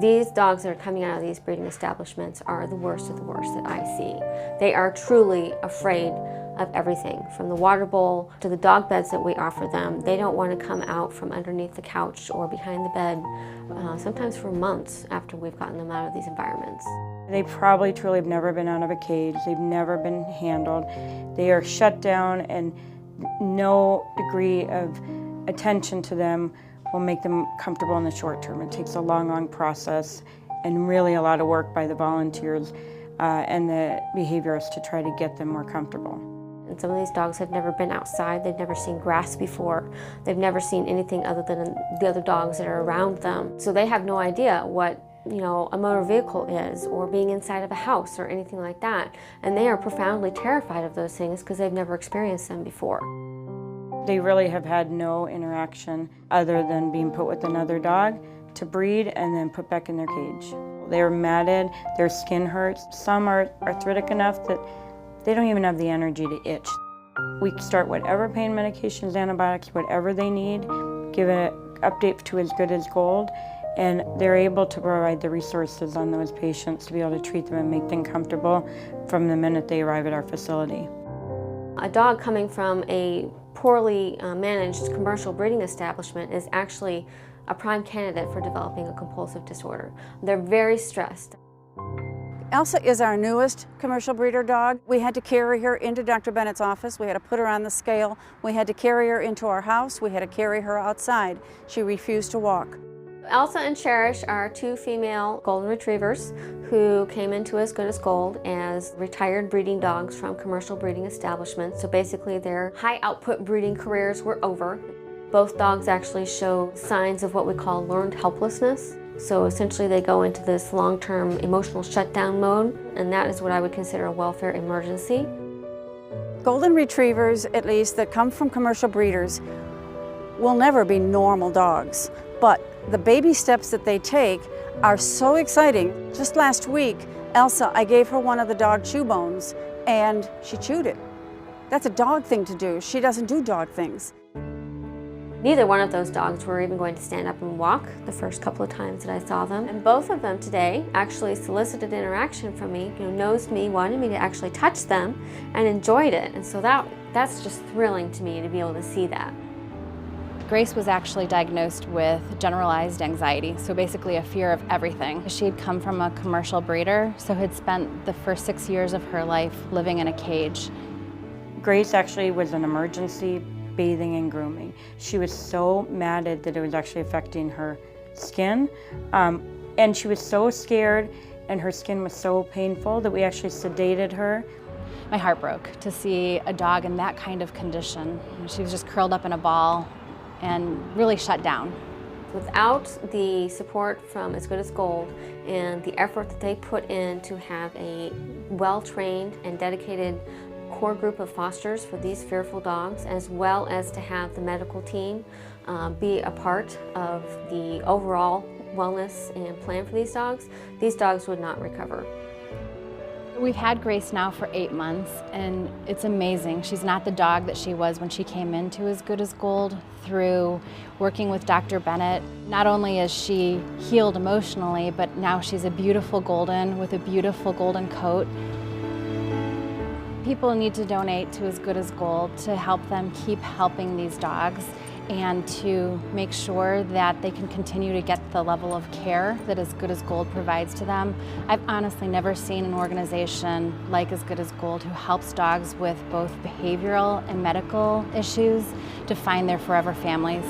These dogs that are coming out of these breeding establishments are the worst of the worst that I see. They are truly afraid of everything, from the water bowl to the dog beds that we offer them. They don't want to come out from underneath the couch or behind the bed, sometimes for months after we've gotten them out of these environments. They probably truly have never been out of a cage. They've never been handled. They are shut down, and no degree of attention to them will make them comfortable in the short term. It takes a long process and really a lot of work by the volunteers and the behaviorists to try to get them more comfortable. And some of these dogs have never been outside. They've never seen grass before. They've never seen anything other than the other dogs that are around them. So they have no idea what a motor vehicle is, or being inside of a house or anything like that. And they are profoundly terrified of those things because they've never experienced them before. They really have had no interaction other than being put with another dog to breed and then put back in their cage. They're matted, their skin hurts. Some are arthritic enough that they don't even have the energy to itch. We start whatever pain medications, antibiotics, whatever they need, give an update to As Good as Gold, and they're able to provide the resources on those patients to be able to treat them and make them comfortable from the minute they arrive at our facility. A dog coming from a poorly managed commercial breeding establishment is actually a prime candidate for developing a compulsive disorder. They're very stressed. Elsa is our newest commercial breeder dog. We had to carry her into Dr. Bennett's office. We had to put her on the scale. We had to carry her into our house. We had to carry her outside. She refused to walk. Elsa and Cherish are two female golden retrievers who came into As Good as Gold as retired breeding dogs from commercial breeding establishments. So basically their high output breeding careers were over. Both dogs actually show signs of what we call learned helplessness. So essentially they go into this long-term emotional shutdown mode, and that is what I would consider a welfare emergency. Golden retrievers, at least, that come from commercial breeders will never be normal dogs, but the baby steps that they take are so exciting. Just last week, Elsa, I gave her one of the dog chew bones, and she chewed it. That's a dog thing to do. She doesn't do dog things. Neither one of those dogs were even going to stand up and walk the first couple of times that I saw them. And both of them today actually solicited interaction from me, nosed me, wanted me to actually touch them, and enjoyed it. And so that's just thrilling to me to be able to see that. Grace was actually diagnosed with generalized anxiety, so basically a fear of everything. She had come from a commercial breeder, so had spent the first 6 years of her life living in a cage. Grace actually was an emergency bathing and grooming. She was so matted that it was actually affecting her skin, and she was so scared and her skin was so painful that we actually sedated her. My heart broke to see a dog in that kind of condition. She was just curled up in a ball and really shut down. Without the support from As Good as Gold and the effort that they put in to have a well-trained and dedicated core group of fosters for these fearful dogs, as well as to have the medical team be a part of the overall wellness and plan for these dogs would not recover. We've had Grace now for 8 months, and it's amazing. She's not the dog that she was when she came into As Good as Gold. Through working with Dr. Bennett, not only is she healed emotionally, but now she's a beautiful golden with a beautiful golden coat. People need to donate to As Good as Gold to help them keep helping these dogs and to make sure that they can continue to get the level of care that As Good as Gold provides to them. I've honestly never seen an organization like As Good as Gold who helps dogs with both behavioral and medical issues to find their forever families.